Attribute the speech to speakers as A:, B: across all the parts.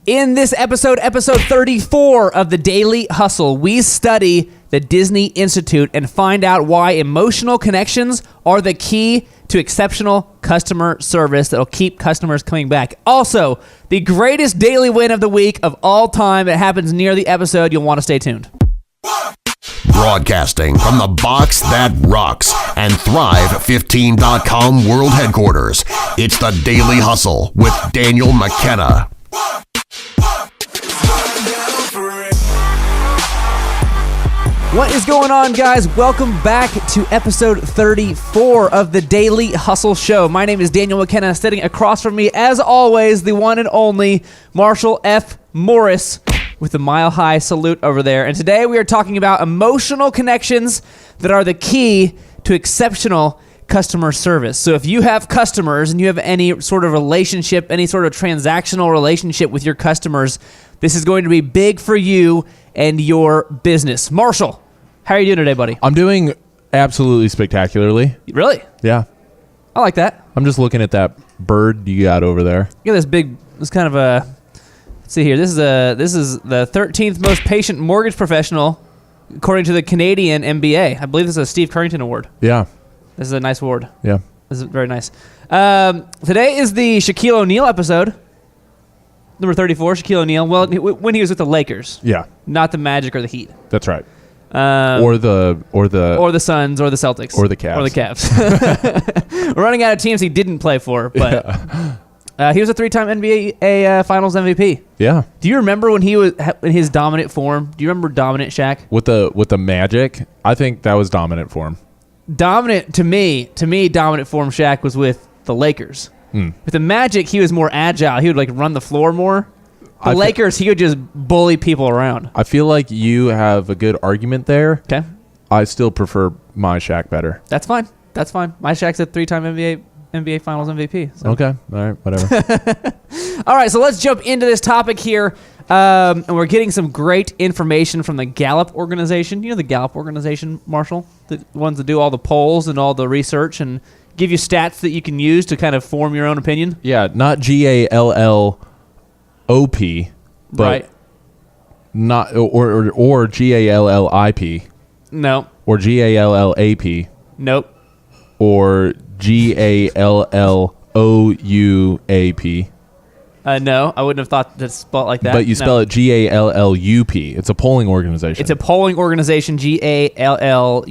A: In this episode 34 of the Daily Hustle, we study the Disney Institute and find out why emotional connections are the key to exceptional customer service that'll keep customers coming back. Also, the greatest daily win of the week of all time that happens near the episode. You'll want to stay tuned.
B: Broadcasting from the box that rocks and Thrive15.com world headquarters, it's the Daily Hustle with Daniel McKenna.
A: What is going on, guys? Welcome back to episode 34 of the Daily Hustle Show. My name is Daniel McKenna. Sitting across from me, as always, the one and only Marshall F. Morris with the mile-high salute over there. And today we are talking about emotional connections that are the key to exceptional customer service. So if you have customers and you have any sort of relationship, any sort of transactional relationship with your customers, this is going to be big for you and your business. Marshall, how are you doing today, buddy?
C: I'm doing absolutely spectacularly.
A: Really?
C: Yeah.
A: I like that.
C: I'm just looking at that bird you got over there.
A: Look at this big, this kind of a, let's see here. This is the 13th most patient mortgage professional according to the Canadian MBA. I believe this is a Steve Currington Award.
C: Yeah.
A: This is a nice award.
C: Yeah.
A: This is very nice. Today is the Shaquille O'Neal episode. Number 34, Shaquille O'Neal. Well, when he was with the Lakers.
C: Yeah.
A: Not the Magic or the Heat.
C: That's right. Or the
A: Suns or the Celtics.
C: Or the Cavs.
A: Or the Cavs. We're running out of teams he didn't play for, but he was a 3-time NBA Finals MVP.
C: Yeah.
A: Do you remember when he was in his dominant form? Do you remember dominant Shaq?
C: With the Magic, I think that was dominant form.
A: Dominant to me, dominant form Shaq was with the Lakers. With the Magic, he was more agile. He would like run the floor more. The Lakers, he would just bully people around.
C: I feel like you have a good argument there.
A: Okay.
C: I still prefer my Shaq better.
A: That's fine. My Shaq's a 3-time NBA Finals MVP. So.
C: Okay. All right. Whatever.
A: All right. So let's jump into this topic here. And we're getting some great information from the Gallup Organization. You know the Gallup Organization, Marshall? The ones that do all the polls and all the research and give you stats that you can use to kind of form your own opinion.
C: Yeah. Not Gallop, but
A: right.
C: Not or Gallip.
A: No.
C: Or Gallap.
A: Nope.
C: Or Gallouap.
A: No, I wouldn't have thought to spell it like that.
C: But you spell it Gallup. It's a polling organization.
A: It's a polling organization, Gallup.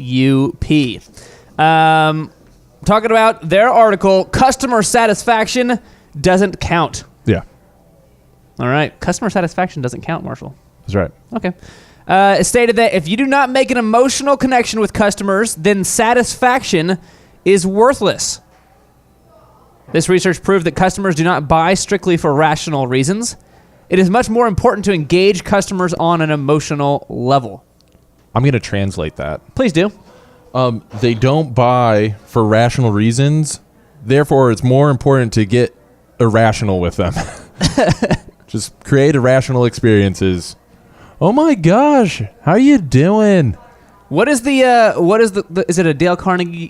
A: Talking about their article, Customer Satisfaction Doesn't Count.
C: Yeah.
A: All right. Customer satisfaction doesn't count, Marshall.
C: That's right.
A: Okay. It stated that if you do not make an emotional connection with customers, then satisfaction is worthless. This research proved that customers do not buy strictly for rational reasons. It is much more important to engage customers on an emotional level.
C: I'm going to translate that.
A: Please do.
C: They don't buy for rational reasons. Therefore, it's more important to get irrational with them. Just create irrational experiences. Oh my gosh, how you doing?
A: What is the is it a Dale Carnegie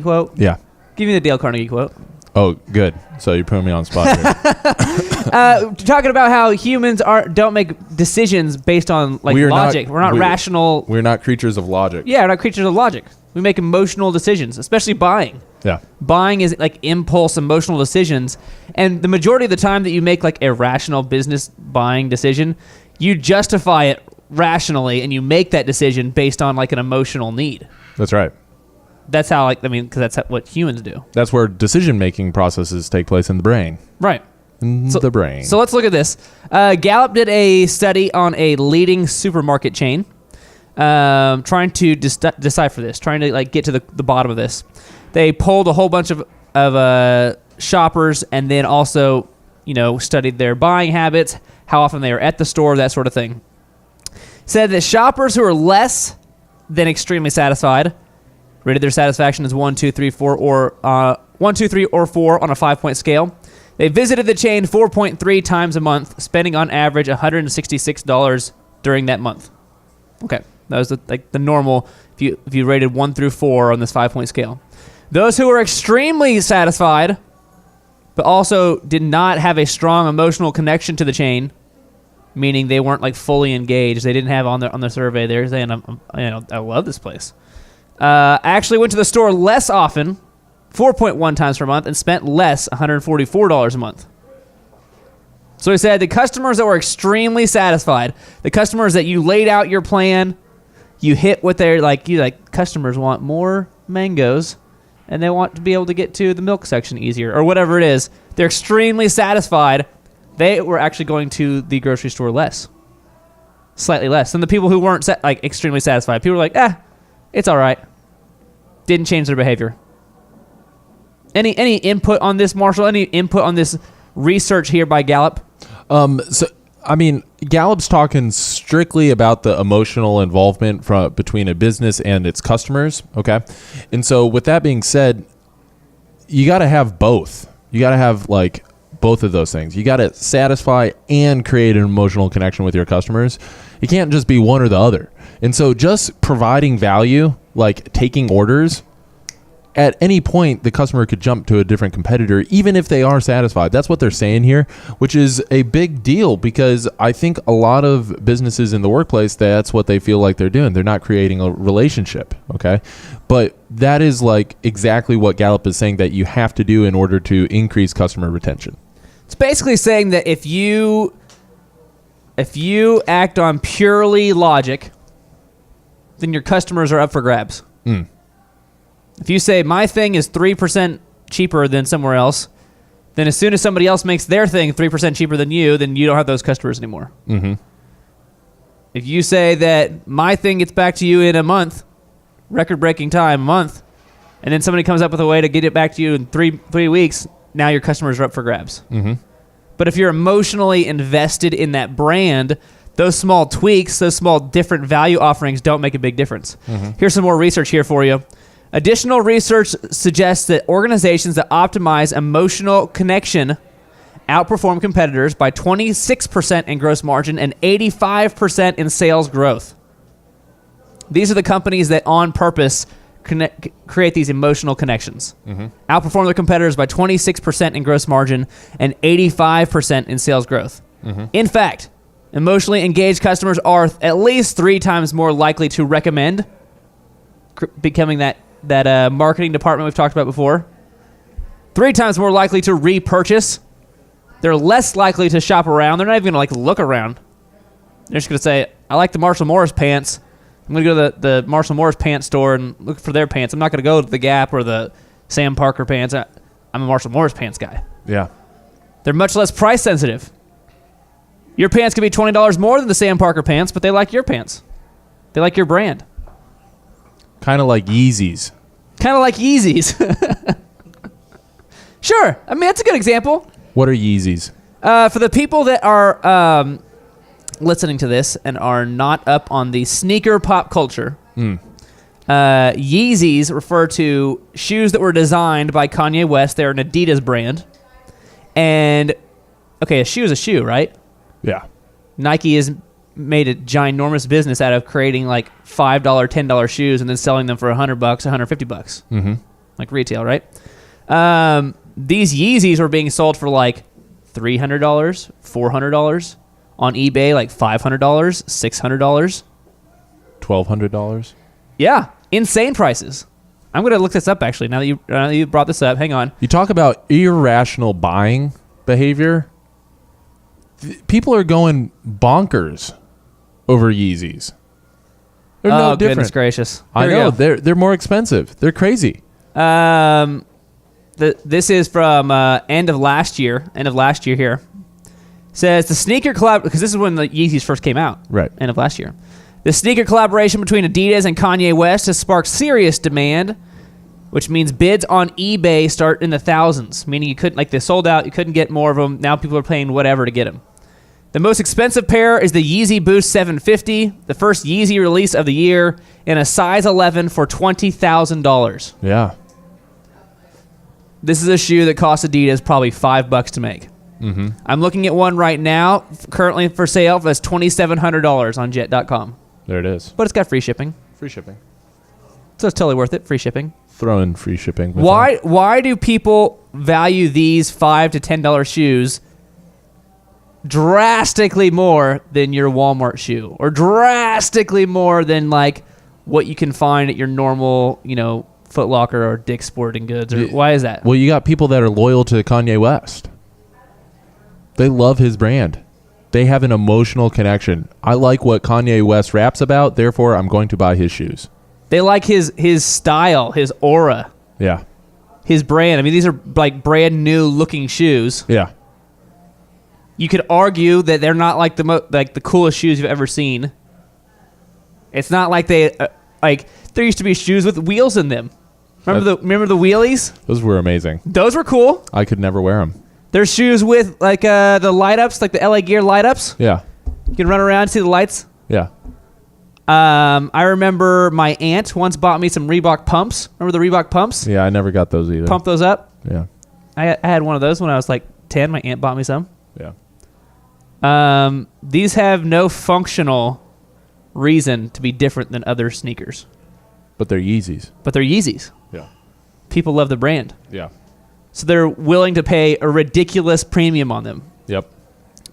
A: quote?
C: Yeah.
A: Give me the Dale Carnegie quote.
C: Oh, good. So you're putting me on the spot here.
A: Talking about how humans don't make decisions based on logic. We're not rational.
C: We're not creatures of logic.
A: Yeah, we're not creatures of logic. We make emotional decisions, especially buying.
C: Yeah.
A: Buying is like impulse, emotional decisions. And the majority of the time that you make like a rational business buying decision, you justify it rationally and you make that decision based on like an emotional need.
C: That's right.
A: That's how because that's what humans do.
C: That's where decision-making processes take place in the brain.
A: Right.
C: The brain.
A: So let's look at this. Gallup did a study on a leading supermarket chain, trying to decipher this, trying to get to the bottom of this. They polled a whole bunch of shoppers and then also, studied their buying habits, how often they were at the store, that sort of thing. Said that shoppers who are less than extremely satisfied rated their satisfaction as 1, 2, 3, 4, or 1, 2, 3, or 4 on a 5-point scale. They visited the chain 4.3 times a month, spending on average $166 during that month. Okay, that was the normal. If you rated 1 through 4 on this 5-point scale, those who were extremely satisfied but also did not have a strong emotional connection to the chain, meaning they weren't like fully engaged. They didn't have on their survey. They're saying, I love this place. Actually went to the store less often, 4.1 times per month, and spent less, $144 a month. So he said the customers that were extremely satisfied, the customers that you laid out your plan, you hit what they're like. Customers want more mangoes, and they want to be able to get to the milk section easier, or whatever it is. They're extremely satisfied. They were actually going to the grocery store slightly less than the people who weren't extremely satisfied. People were like, it's all right. Didn't change their behavior. Any input on this, Marshall? Any input on this research here by Gallup?
C: Gallup's talking strictly about the emotional involvement between a business and its customers, okay? And so with that being said, you got to have both. You got to have both of those things. You got to satisfy and create an emotional connection with your customers. It can't just be one or the other. And so just providing value, like taking orders, at any point, the customer could jump to a different competitor, even if they are satisfied. That's what they're saying here, which is a big deal because I think a lot of businesses in the workplace, that's what they feel like they're doing. They're not creating a relationship, okay? But that is exactly what Gallup is saying that you have to do in order to increase customer retention.
A: It's basically saying that if you act on purely logic, then your customers are up for grabs. If you say, my thing is 3% cheaper than somewhere else, then as soon as somebody else makes their thing 3% cheaper than you, then you don't have those customers anymore. Mm-hmm. If you say that my thing gets back to you in a month, record-breaking time, a month, and then somebody comes up with a way to get it back to you in three weeks, now your customers are up for grabs. Mm-hmm. But if you're emotionally invested in that brand, those small tweaks, those small different value offerings don't make a big difference. Mm-hmm. Here's some more research here for you. Additional research suggests that organizations that optimize emotional connection outperform competitors by 26% in gross margin and 85% in sales growth. These are the companies that on purpose create these emotional connections. Mm-hmm. Outperform their competitors by 26% in gross margin and 85% in sales growth. Mm-hmm. In fact, emotionally engaged customers are at least 3 times more likely to recommend becoming that marketing department we've talked about before. 3 times more likely to repurchase. They're less likely to shop around. They're not even going to look around. They're just going to say, I like the Marshall Morris pants. I'm going to go to the Marshall Morris pants store and look for their pants. I'm not going to go to the Gap or the Sam Parker pants. I'm a Marshall Morris pants guy.
C: Yeah.
A: They're much less price sensitive. Your pants could be $20 more than the Sam Parker pants, but they like your pants. They like your brand.
C: Kind of like Yeezys.
A: Sure. I mean, that's a good example.
C: What are Yeezys?
A: For the people that are listening to this and are not up on the sneaker pop culture, Yeezys refer to shoes that were designed by Kanye West. They're an Adidas brand. And, okay, a shoe is a shoe, right?
C: Yeah.
A: Nike has made a ginormous business out of creating $5, $10 shoes and then selling them for $100, $150. Mm-hmm. Like retail, right? These Yeezys were being sold for $300, $400 on eBay, $500, $600,
C: $1,200.
A: Yeah, insane prices. I'm gonna look this up actually. Now that you brought this up, hang on.
C: You talk about irrational buying behavior. People are going bonkers over Yeezys. They're no different.
A: Goodness gracious!
C: I know they're more expensive. They're crazy.
A: This is from end of last year here. Says the sneaker collab, because this is when the Yeezys first came out.
C: Right.
A: End of last year. The sneaker collaboration between Adidas and Kanye West has sparked serious demand, which means bids on eBay start in the thousands, meaning you couldn't, they sold out, you couldn't get more of them. Now people are paying whatever to get them. The most expensive pair is the Yeezy Boost 750, the first Yeezy release of the year, in a size 11 for $20,000.
C: Yeah.
A: This is a shoe that cost Adidas probably $5 to make. Mm-hmm. I'm looking at one right now, currently for sale. That's $2,700 on jet.com.
C: There it is.
A: But it's got free shipping.
C: Free shipping.
A: So it's totally worth it. Free shipping.
C: throw in free shipping. with
A: Why do people value these $5 to $10 shoes drastically more than your Walmart shoe, or drastically more than like what you can find at your normal, Foot Locker or Dick's Sporting Goods? Or why is that?
C: Well, you got people that are loyal to Kanye West. They love his brand. They have an emotional connection. I like what Kanye West raps about, therefore I'm going to buy his shoes.
A: They like his style, his aura,
C: Yeah.
A: his brand. I mean, these are like brand new looking shoes.
C: Yeah.
A: You could argue that they're not like the coolest shoes you've ever seen. It's not like they there used to be shoes with wheels in them. Remember the wheelies?
C: Those were amazing.
A: Those were cool.
C: I could never wear them.
A: There's shoes with like the light ups, like the LA Gear light ups.
C: Yeah.
A: You can run around and see the lights.
C: Yeah.
A: I remember my aunt once bought me some Reebok pumps. Remember the Reebok pumps?
C: Yeah, I never got those either.
A: Pump those up.
C: Yeah.
A: I had one of those when I was like 10. My aunt bought me some.
C: Yeah.
A: These have no functional reason to be different than other sneakers.
C: But they're Yeezys.
A: But they're Yeezys.
C: Yeah.
A: People love the brand.
C: Yeah.
A: So they're willing to pay a ridiculous premium on them.
C: Yep.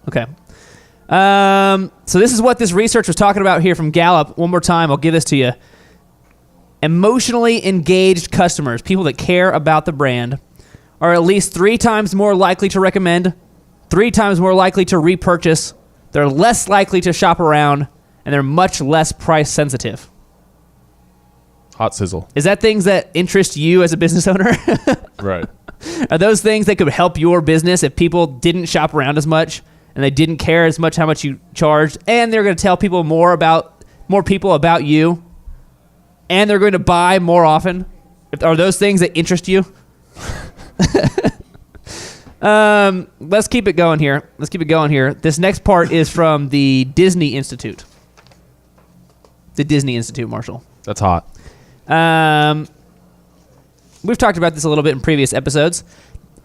A: Okay. So this is what this research was talking about here from Gallup. One more time, I'll give this to you. Emotionally engaged customers, people that care about the brand, are at least 3 times more likely to recommend, 3 times more likely to repurchase, they're less likely to shop around, and they're much less price sensitive.
C: Hot sizzle.
A: Is that things that interest you as a business owner?
C: Right.
A: Are those things that could help your business if people didn't shop around as much and they didn't care as much how much you charged, and they're going to tell more people about you, and they're going to buy more often? Are those things that interest you? Let's keep it going here. This next part is from the Disney Institute. The Disney Institute, Marshall.
C: That's hot.
A: We've talked about this a little bit in previous episodes.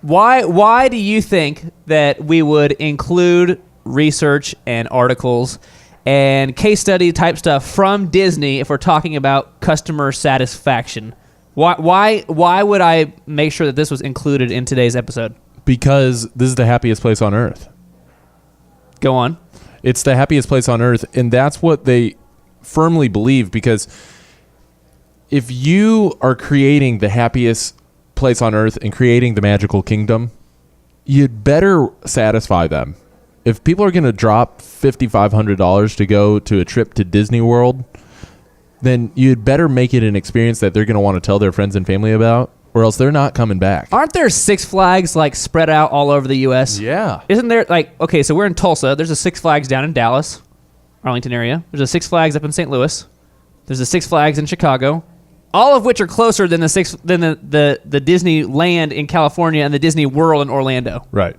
A: Why do you think that we would include research and articles and case study type stuff from Disney if we're talking about customer satisfaction? Why would I make sure that this was included in today's episode?
C: Because this is the happiest place on earth.
A: Go on.
C: It's the happiest place on earth, and that's what they firmly believe, because if you are creating the happiest place on earth and creating the magical kingdom, you'd better satisfy them. If people are going to drop $5,500 to go to a trip to Disney World, then you'd better make it an experience that they're going to want to tell their friends and family about, or else they're not coming back.
A: Aren't there Six Flags like spread out all over the U.S.?
C: Yeah.
A: Isn't there okay, so we're in Tulsa. There's a Six Flags down in Dallas, Arlington area. There's a Six Flags up in St. Louis. There's a Six Flags in Chicago. All of which are closer than the Disneyland in California and the Disney World in Orlando.
C: Right.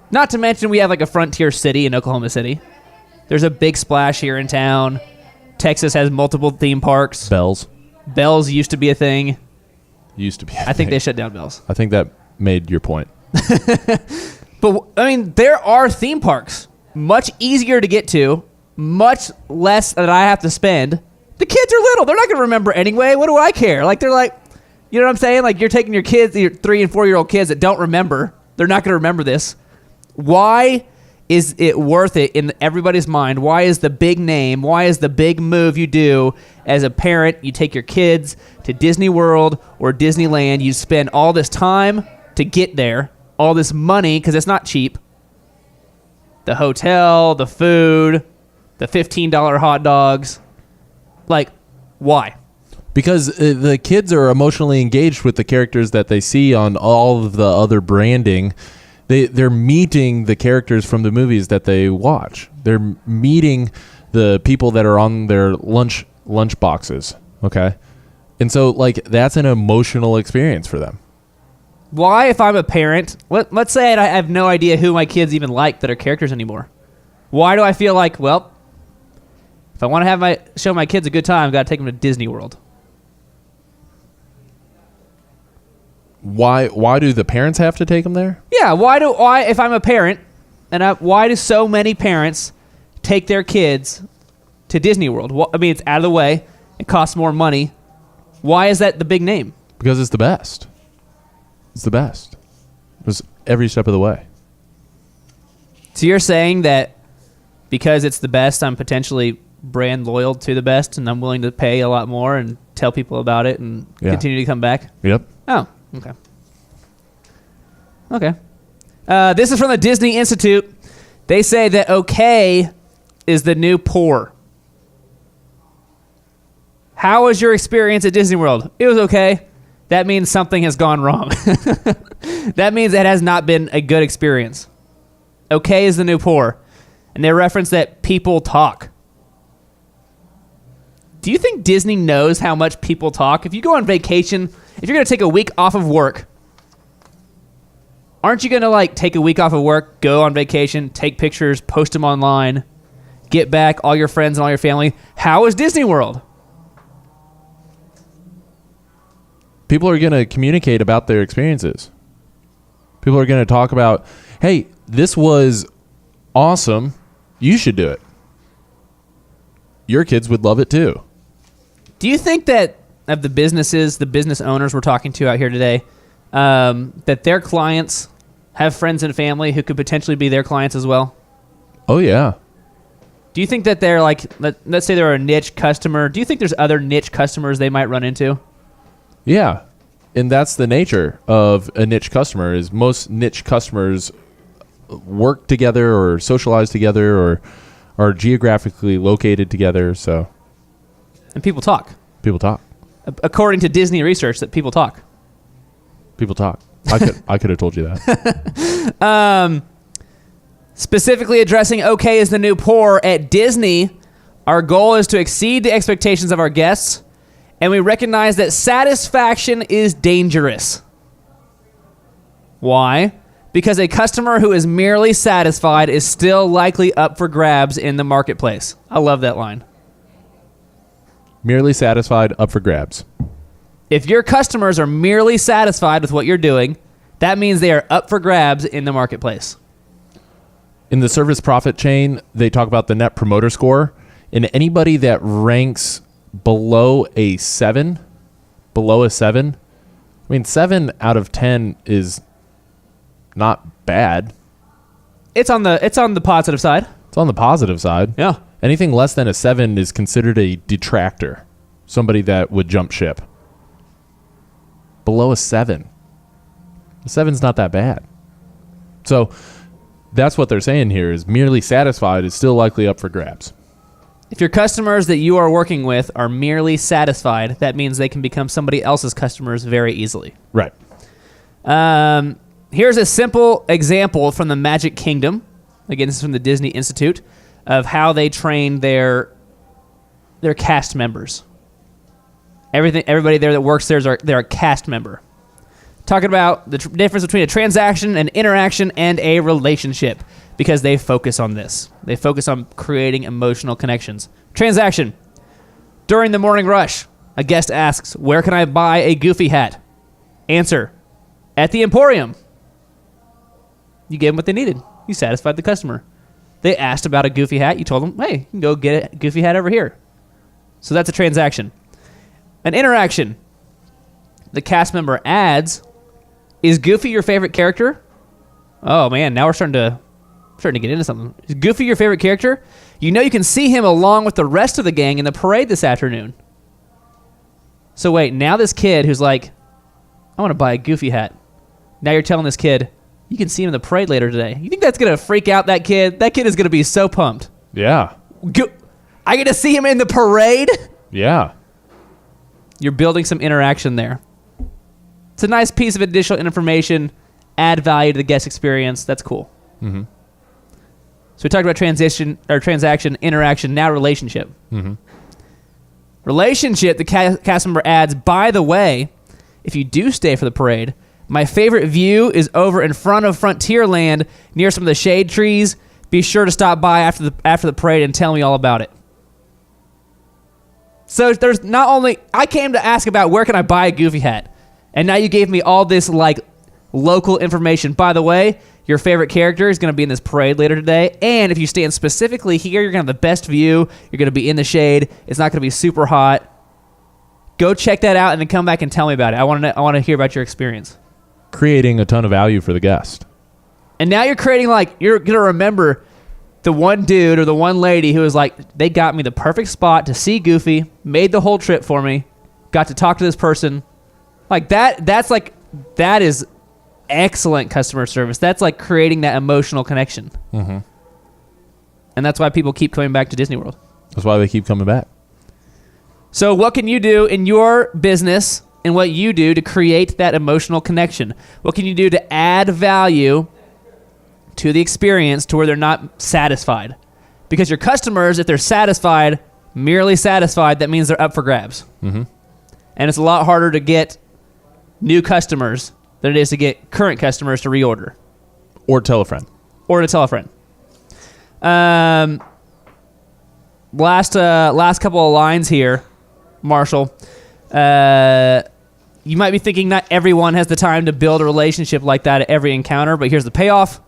A: Not to mention we have like a frontier city in Oklahoma City. There's a Big Splash here in town. Texas has multiple theme parks.
C: Bells.
A: Bells used to be a thing.
C: Used to be.
A: I think they shut down Bells.
C: I think that made your point.
A: But, I mean, there are theme parks. Much easier to get to. Much less that I have to spend. The kids are little. They're not going to remember anyway. What do I care? Like, they're like, you know what I'm saying? Like, you're taking your kids, your 3 and 4-year-old kids that don't remember. They're not going to remember this. Why is it worth it in everybody's mind? Why is the big name, why is the big move you do as a parent, you take your kids to Disney World or Disneyland, you spend all this time to get there, all this money, because it's not cheap. The hotel, the food, the $15 hot dogs. Like, why?
C: Because the kids are emotionally engaged with the characters that they see on all of the other branding. They're meeting the characters from the movies that they watch. They're meeting the people that are on their lunch boxes. Okay, and so like that's an emotional experience for them.
A: Why, if I'm a parent, let's say I have no idea who my kids even like that are characters anymore. Why do I feel like, well, if I want to show my kids a good time, I've got to take them to Disney World?
C: Why do the parents have to take them there?
A: Yeah, if I'm a parent, why do so many parents take their kids to Disney World? Well, I mean, it's out of the way. It costs more money. Why is that the big name?
C: Because it's the best. It's the best. It's every step of the way.
A: So you're saying that because it's the best, I'm potentially brand loyal to the best, and I'm willing to pay a lot more and tell people about it and continue to come back?
C: Yep.
A: Oh, okay. Okay. This is from the Disney Institute. They say that okay is the new poor. How was your experience at Disney World? It was okay. That means something has gone wrong. That means it has not been a good experience. Okay is the new poor. And they reference that people talk. Do you think Disney knows how much people talk? If you go on vacation, if you're going to take a week off of work, aren't you going to like take a week off of work, go on vacation, take pictures, post them online, get back all your friends and all your family? How is Disney World?
C: People are going to communicate about their experiences. People are going to talk about, hey, this was awesome. You should do it. Your kids would love it too.
A: Do you think that of the businesses, the business owners we're talking to out here today, that their clients have friends and family who could potentially be their clients as well?
C: Oh, yeah.
A: Do you think that they're like, let's say they're a niche customer. Do you think there's other niche customers they might run into?
C: Yeah. And that's the nature of a niche customer is most niche customers work together or socialize together or are geographically located together. So,
A: and people talk.
C: People talk.
A: According to Disney research, that people talk.
C: People talk. I could have told you that.
A: Specifically addressing okay is the new poor at Disney, our goal is to exceed the expectations of our guests, and we recognize that satisfaction is dangerous. Why? Because a customer who is merely satisfied is still likely up for grabs in the marketplace. I love that line.
C: Merely satisfied, up for grabs.
A: If your customers are merely satisfied with what you're doing, that means they are up for grabs in the marketplace.
C: In the service profit chain, they talk about the net promoter score. And anybody that ranks below a 7, I mean, 7 out of 10 is not bad.
A: It's on the positive side.
C: It's on the positive side.
A: Yeah.
C: Anything less than a 7 is considered a detractor, somebody that would jump ship. Below a 7. A 7's not that bad. So that's what they're saying here is merely satisfied is still likely up for grabs.
A: If your customers that you are working with are merely satisfied, that means they can become somebody else's customers very easily.
C: Right.
A: Here's a simple example from the Magic Kingdom. Again, this is from the Disney Institute of how they train their cast members. Everybody there that works there they're a cast member. Talking about the difference between a transaction, an interaction, and a relationship, because they focus on this. They focus on creating emotional connections. Transaction. During the morning rush, a guest asks, "Where can I buy a Goofy hat?" Answer, "At the Emporium." You gave them what they needed. You satisfied the customer. They asked about a Goofy hat. You told them, "Hey, you can go get a Goofy hat over here." So that's a transaction. An interaction. The cast member adds, "Is Goofy your favorite character?" Oh man, now we're starting to get into something. Is Goofy your favorite character? You know you can see him along with the rest of the gang in the parade this afternoon. So wait, now this kid who's like, "I want to buy a Goofy hat." Now you're telling this kid, you can see him in the parade later today. You think that's going to freak out that kid? That kid is going to be so pumped.
C: Yeah.
A: I get to see him in the parade?
C: Yeah.
A: You're building some interaction there. It's a nice piece of additional information, add value to the guest experience. That's cool.
C: Mm-hmm.
A: So we talked about transaction, interaction, now relationship.
C: Mm-hmm.
A: Relationship, the cast member adds, "By the way, if you do stay for the parade, my favorite view is over in front of Frontierland near some of the shade trees. Be sure to stop by after the parade and tell me all about it." So there's not only, I came to ask about where can I buy a Goofy hat, and now you gave me all this like local information. By the way, your favorite character is going to be in this parade later today, and if you stand specifically here, you're going to have the best view. You're going to be in the shade. It's not going to be super hot. Go check that out and then come back and tell me about it. I want to hear about your experience.
C: Creating a ton of value for the guest.
A: And now you're creating, like, you're going to remember the one dude or the one lady who was like, they got me the perfect spot to see Goofy, made the whole trip for me, got to talk to this person. Like, that is excellent customer service. That's like creating that emotional connection. Mm-hmm. And that's why people keep coming back to Disney World.
C: That's why they keep coming back.
A: So what can you do in your business and what you do to create that emotional connection? What can you do to add value to the experience to where they're not satisfied? Because your customers, if they're satisfied, merely satisfied, that means they're up for grabs. Mm-hmm. And it's a lot harder to get new customers than it is to get current customers to reorder.
C: Or tell a friend.
A: Or to tell a friend. Last couple of lines here, Marshall. You might be thinking not everyone has the time to build a relationship like that at every encounter, but here's the payoff.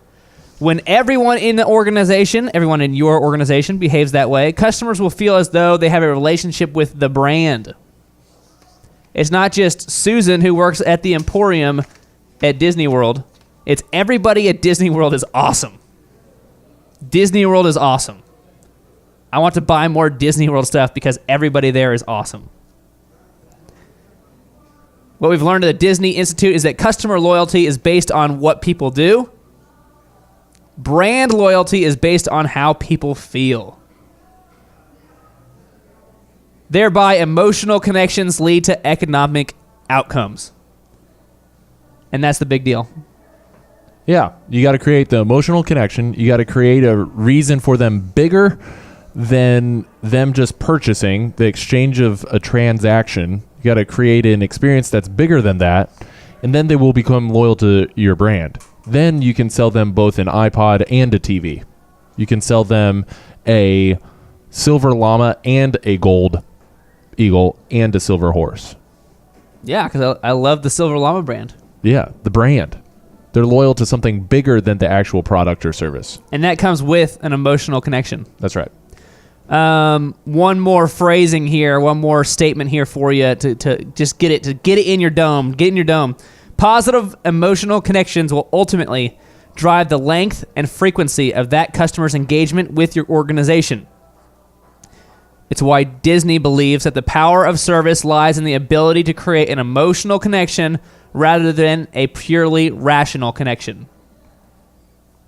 A: When everyone in the organization, everyone in your organization behaves that way, customers will feel as though they have a relationship with the brand. It's not just Susan who works at the Emporium at Disney World. It's everybody at Disney World is awesome. Disney World is awesome. I want to buy more Disney World stuff because everybody there is awesome. What we've learned at the Disney Institute is that customer loyalty is based on what people do. Brand loyalty is based on how people feel. Thereby, emotional connections lead to economic outcomes. And that's the big deal.
C: Yeah, you got to create the emotional connection. You got to create a reason for them bigger than them just purchasing, the exchange of a transaction. You got to create an experience that's bigger than that, and then they will become loyal to your brand. Then you can sell them both an iPod and a TV. You can sell them a silver llama and a gold eagle and a silver horse.
A: Yeah, because I love the silver llama brand.
C: Yeah, the brand. They're loyal to something bigger than the actual product or service.
A: And that comes with an emotional connection.
C: That's right.
A: One more phrasing here, one more statement here for you to just get it in your dome. Get in your dome. Positive emotional connections will ultimately drive the length and frequency of that customer's engagement with your organization. It's why Disney believes that the power of service lies in the ability to create an emotional connection rather than a purely rational connection.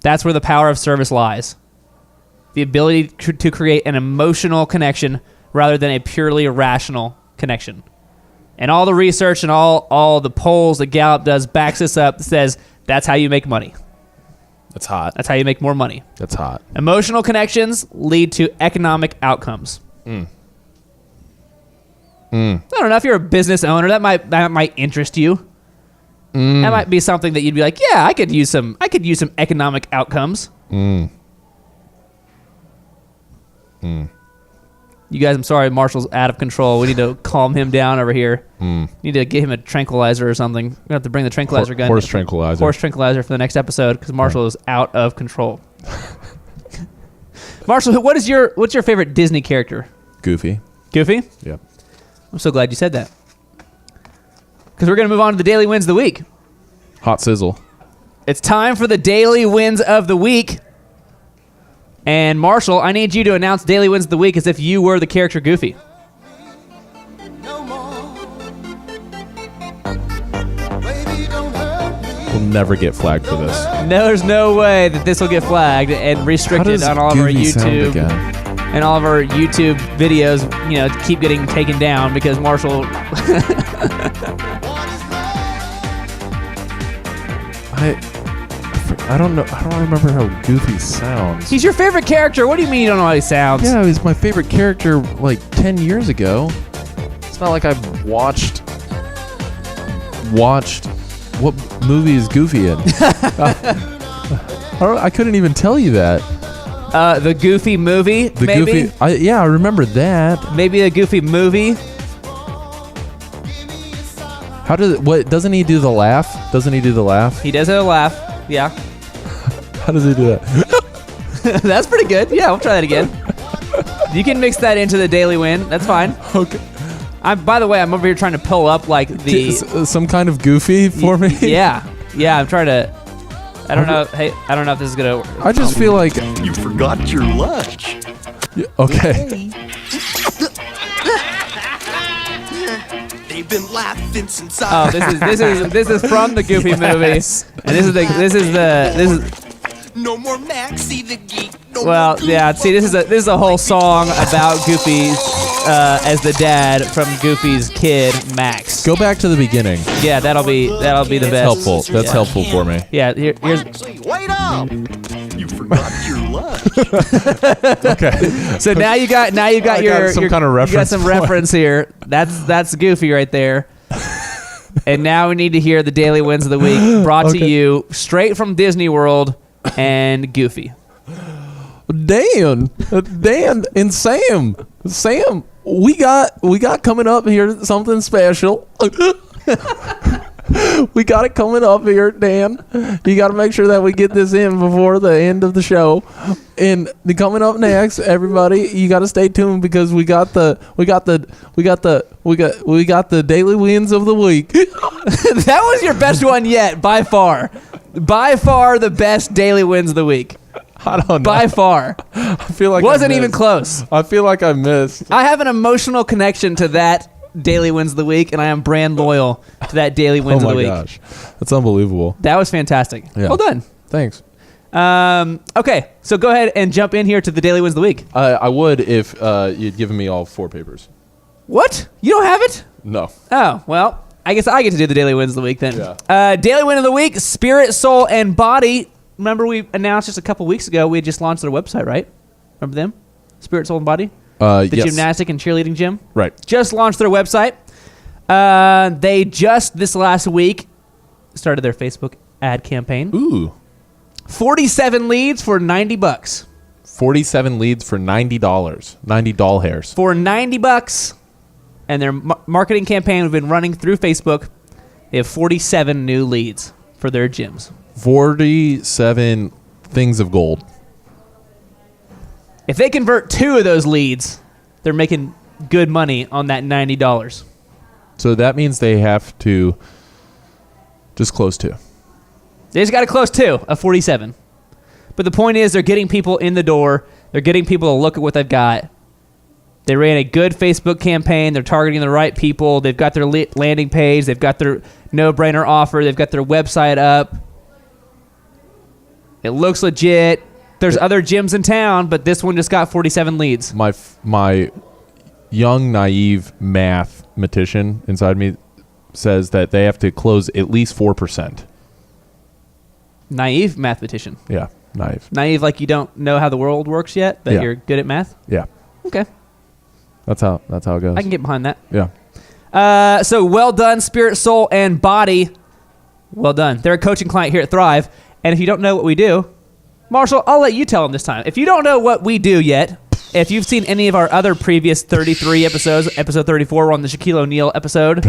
A: That's where the power of service lies. The ability to create an emotional connection rather than a purely rational connection. And all the research and all the polls that Gallup does backs this up, says that's how you make money.
C: That's hot.
A: That's how you make more money.
C: That's hot. Emotional
A: connections lead to economic outcomes. I don't know, if you're a business owner, that might interest you. That might be something that you'd be like, yeah, I could use some economic outcomes. You guys, I'm sorry, Marshall's out of control. We need to calm him down over here. Need to get him a tranquilizer or something. We're gonna have to bring the tranquilizer gun.
C: Horse tranquilizer for
A: the next episode because Marshall is out of control. Marshall, what's your favorite Disney character?
C: Goofy.
A: Goofy?
C: Yeah.
A: I'm so glad you said that. Because we're going to move on to the Daily Wins of the Week.
C: Hot sizzle.
A: It's time for the Daily Wins of the Week. And Marshall, I need you to announce Daily Wins of the Week as if you were the character Goofy.
C: We'll never get flagged for this.
A: No, there's no way that this will get flagged and restricted on all of our YouTube and all of our YouTube videos. Keep getting taken down because Marshall.
C: I don't know. I don't remember how Goofy sounds.
A: He's your favorite character. What do you mean you don't know how he sounds?
C: Yeah, he's my favorite character like 10 years ago. It's not like I've watched. What movie is Goofy in? I couldn't even tell you that.
A: The Goofy movie, maybe?
C: Goofy. I remember that.
A: Maybe the Goofy movie.
C: How doesn't he do the laugh? Doesn't he do the laugh?
A: He does have a laugh. Yeah.
C: How does he do that?
A: That's pretty good. Yeah, we'll try that again. You can mix that into the Daily Win. That's fine.
C: Okay.
A: By the way, I'm over here trying to pull up like the
C: some kind of Goofy for me.
A: Yeah. I'm trying to. I don't know. Hey, I don't know if this is gonna work.
C: I just feel like
B: You forgot your lunch.
C: okay.
D: They've been laughing since
A: Oh, this is from the Goofy movie, and this is
D: No more Maxie the geek. No
A: well,
D: more
A: yeah. See, this is a whole song about Goofy as the dad from Goofy's kid Max.
C: Go back to the beginning.
A: Yeah, that'll be the best.
C: Helpful. That's helpful for me.
A: Yeah, here's.
D: Wait up!
B: You forgot your lunch.
C: Okay.
A: So now you got
C: some kind of
A: You got
C: reference
A: some
C: point.
A: reference here. That's Goofy right there. And now we need to hear the daily wins of the week, brought to you straight from Disney World and Goofy.
C: Dan and Sam, we got coming up here something special. We got it coming up here, Dan. You got to make sure that we get this in before the end of the show. And coming up next, everybody, you got to stay tuned because we got the daily wins of the week.
A: That was your best one yet, by far. By far the best daily wins of the week.
C: I don't know.
A: By far.
C: I feel like
A: Wasn't even close.
C: I feel like I missed.
A: I have an emotional connection to that daily wins of the week, and I am brand loyal to that daily wins of the week.
C: Oh my gosh, that's unbelievable.
A: That was fantastic.
C: Yeah.
A: Well done.
C: Thanks.
A: Okay, so go ahead and jump in here to the daily wins of the week.
C: I would if you'd given me all 4 papers.
A: What? You don't have it?
C: No.
A: Oh, well, I guess I get to do the daily wins of the week then.
C: Yeah.
A: Daily win of the week, Spirit, Soul, and Body. Remember we announced just a couple weeks ago we had just launched their website, right? Remember them? Spirit, Soul, and Body? The
C: Yes.
A: gymnastic and cheerleading gym?
C: Right.
A: Just launched their website. They just this last week started their Facebook ad campaign.
C: Ooh.
A: 47 leads for $90.
C: 47 leads for $90. 90 doll hairs.
A: For $90. And their marketing campaign has been running through Facebook. They have 47 new leads for their gyms.
C: 47 things of gold.
A: If they convert 2 of those leads, they're making good money on that $90.
C: So that means they have to just close 2.
A: They just got to close 2 of 47. But the point is they're getting people in the door. They're getting people to look at what they've got. They ran a good Facebook campaign. They're targeting the right people. They've got their landing page. They've got their no-brainer offer. They've got their website up. It looks legit. There's other gyms in town, but this one just got 47 leads.
C: My young, naive mathematician inside me says that they have to close at least 4%.
A: Naive mathematician.
C: Yeah, naive.
A: Naive like you don't know how the world works yet, but
C: Yeah.
A: you're good at math?
C: Yeah,
A: Okay.
C: that's how it goes.
A: I can get behind that.
C: Yeah.
A: So well done, Spirit, Soul, and Body. Well done. They're a coaching client here at Thrive. And if you don't know what we do, Marshall, I'll let you tell them this time. If you don't know what we do yet, if you've seen any of our other previous 33 episodes, episode 34, we're on the Shaquille O'Neal episode.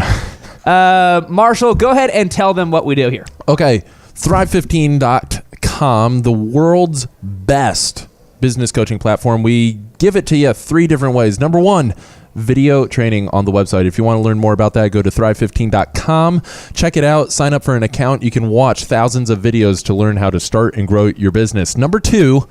A: Marshall, go ahead and tell them what we do here.
C: Okay, Thrive15.com, the world's best business coaching platform. We give it to you 3 different ways. Number 1, video training on the website. If you want to learn more about that, go to Thrive15.com. Check it out. Sign up for an account. You can watch thousands of videos to learn how to start and grow your business. Number 2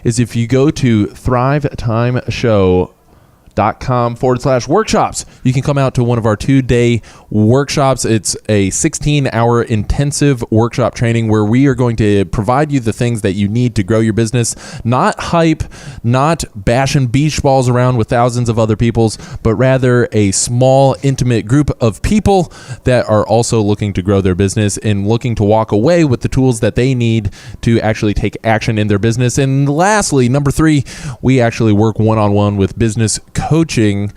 C: is if you go to thrivetimeshow.com/workshops. You can come out to one of our 2-day workshops. It's a 16-hour intensive workshop training where we are going to provide you the things that you need to grow your business. Not hype, not bashing beach balls around with thousands of other peoples, but rather a small, intimate group of people that are also looking to grow their business and looking to walk away with the tools that they need to actually take action in their business. And lastly, number 3, we actually work one-on-one with business coaching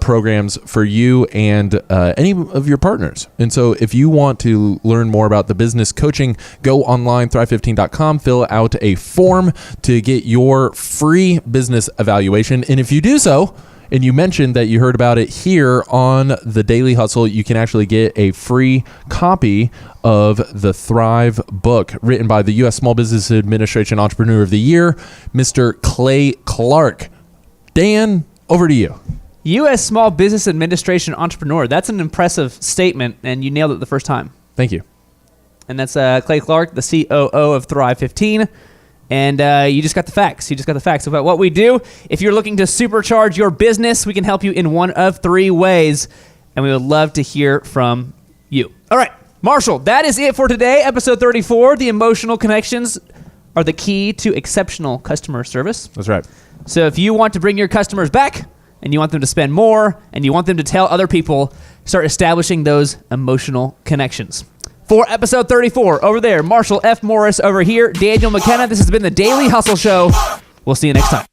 C: programs for you and any of your partners. And so if you want to learn more about the business coaching, go online, Thrive15.com, fill out a form to get your free business evaluation. And if you do so, and you mentioned that you heard about it here on the Daily Hustle, you can actually get a free copy of the Thrive book written by the U.S. Small Business Administration Entrepreneur of the Year, Mr. Clay Clark. Dan, over to you.
A: U.S. Small Business Administration entrepreneur. That's an impressive statement, and you nailed it the first time.
C: Thank you.
A: And that's Clay Clark, the COO of Thrive15. And you just got the facts. You just got the facts about what we do. If you're looking to supercharge your business, we can help you in one of 3 ways. And we would love to hear from you. All right, Marshall, that is it for today. Episode 34, the emotional connections are the key to exceptional customer service.
C: That's right.
A: So if you want to bring your customers back and you want them to spend more and you want them to tell other people, start establishing those emotional connections. For episode 34, over there, Marshall F. Morris over here, Daniel McKenna. This has been the Daily Hustle Show. We'll see you next time.